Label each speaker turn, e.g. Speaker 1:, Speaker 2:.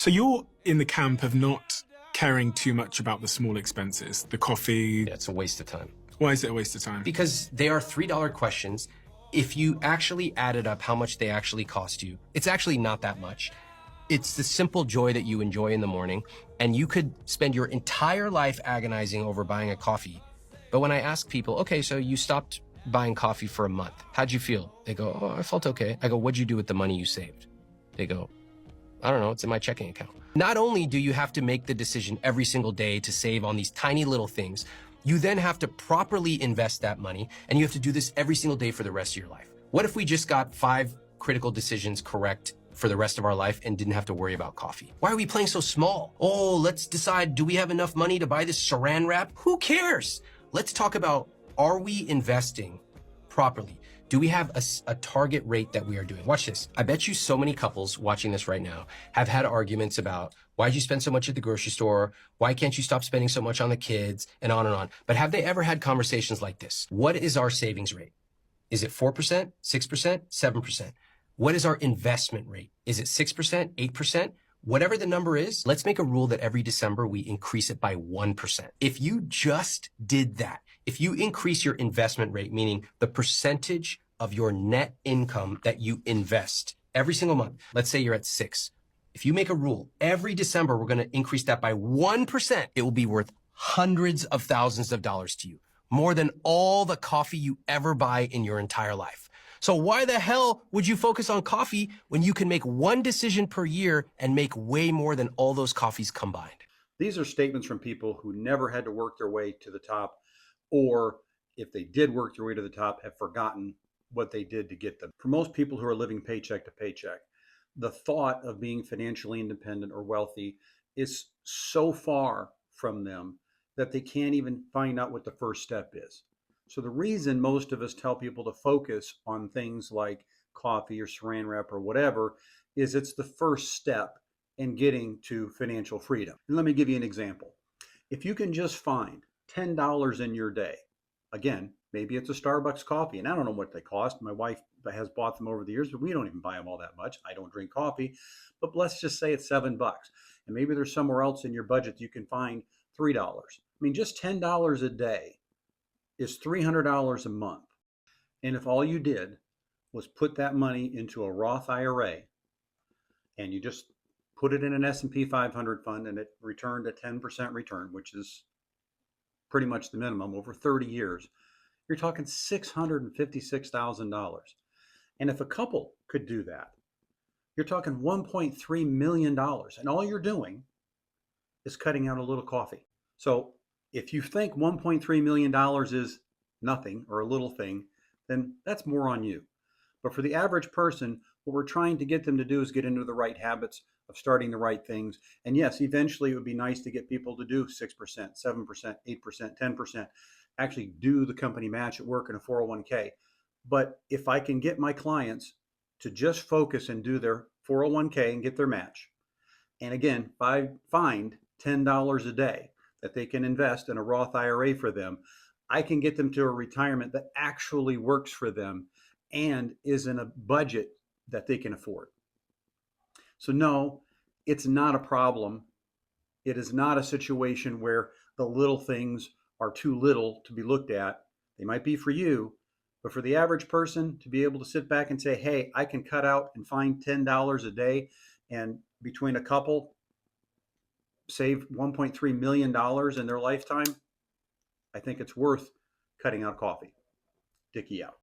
Speaker 1: So you're in the camp of not caring too much about the small expenses, the coffee.
Speaker 2: Yeah, it's a waste of time.
Speaker 1: Why is it a waste of time?
Speaker 2: Because they are $3 questions. If you actually added up how much they actually cost you, it's actually not that much. It's the simple joy that you enjoy in the morning, and you could spend your entire life agonizing over buying a coffee. But when I ask people, okay, so you stopped buying coffee for a month, how'd you feel? They go, oh, I felt okay. I go, what'd you do with the money you saved? They go, I don't know, it's in my checking account. Not only do you have to make the decision every single day to save on these tiny little things, you then have to properly invest that money, and you have to do this every single day for the rest of your life. What if we just got 5 critical decisions correct for the rest of our life and didn't have to worry about coffee? Why are we playing so small? Oh, let's decide, do we have enough money to buy this saran wrap? Who cares? Let's talk about, are we investing properly? Do we have a target rate that we are doing? Watch this. I bet you so many couples watching this right now have had arguments about, why'd you spend so much at the grocery store? Why can't you stop spending so much on the kids? And on and on. But have they ever had conversations like this? What is our savings rate? Is it 4%, 6%, 7%? What is our investment rate? Is it 6%, 8%? Whatever the number is, let's make a rule that every December we increase it by 1%. If you just did that, if you increase your investment rate, meaning the percentage of your net income that you invest every single month, let's say you're at 6. If you make a rule, every December we're going to increase that by 1%, it will be worth hundreds of thousands of dollars to you, more than all the coffee you ever buy in your entire life. So why the hell would you focus on coffee when you can make one decision per year and make way more than all those coffees combined?
Speaker 3: These are statements from people who never had to work their way to the top, or if they did work their way to the top, have forgotten what they did to get them. For most people who are living paycheck to paycheck, the thought of being financially independent or wealthy is so far from them that they can't even find out what the first step is. So the reason most of us tell people to focus on things like coffee or saran wrap or whatever is it's the first step in getting to financial freedom. And let me give you an example. If you can just find $10 in your day, again, maybe it's a Starbucks coffee, and I don't know what they cost. My wife has bought them over the years, but we don't even buy them all that much. I don't drink coffee, but let's just say it's $7. And maybe there's somewhere else in your budget you can find $3. I mean, just $10 a day is $300 a month. And if all you did was put that money into a Roth IRA and you just put it in an S&P 500 fund and it returned a 10% return, which is pretty much the minimum over 30 years, you're talking $656,000. And if a couple could do that, you're talking $1.3 million. And all you're doing is cutting out a little coffee. So if you think $1.3 million is nothing or a little thing, then that's more on you. But for the average person, what we're trying to get them to do is get into the right habits of starting the right things. And yes, eventually it would be nice to get people to do 6%, 7%, 8%, 10%, actually do the company match at work in a 401k. But if I can get my clients to just focus and do their 401k and get their match, and again, find $10 a day that they can invest in a Roth IRA for them, I can get them to a retirement that actually works for them and is in a budget that they can afford. So no, it's not a problem. It is not a situation where the little things are too little to be looked at. They might be for you, but for the average person to be able to sit back and say, hey, I can cut out and find $10 a day, and between a couple, save $1.3 million in their lifetime, I think it's worth cutting out coffee. Dickie out.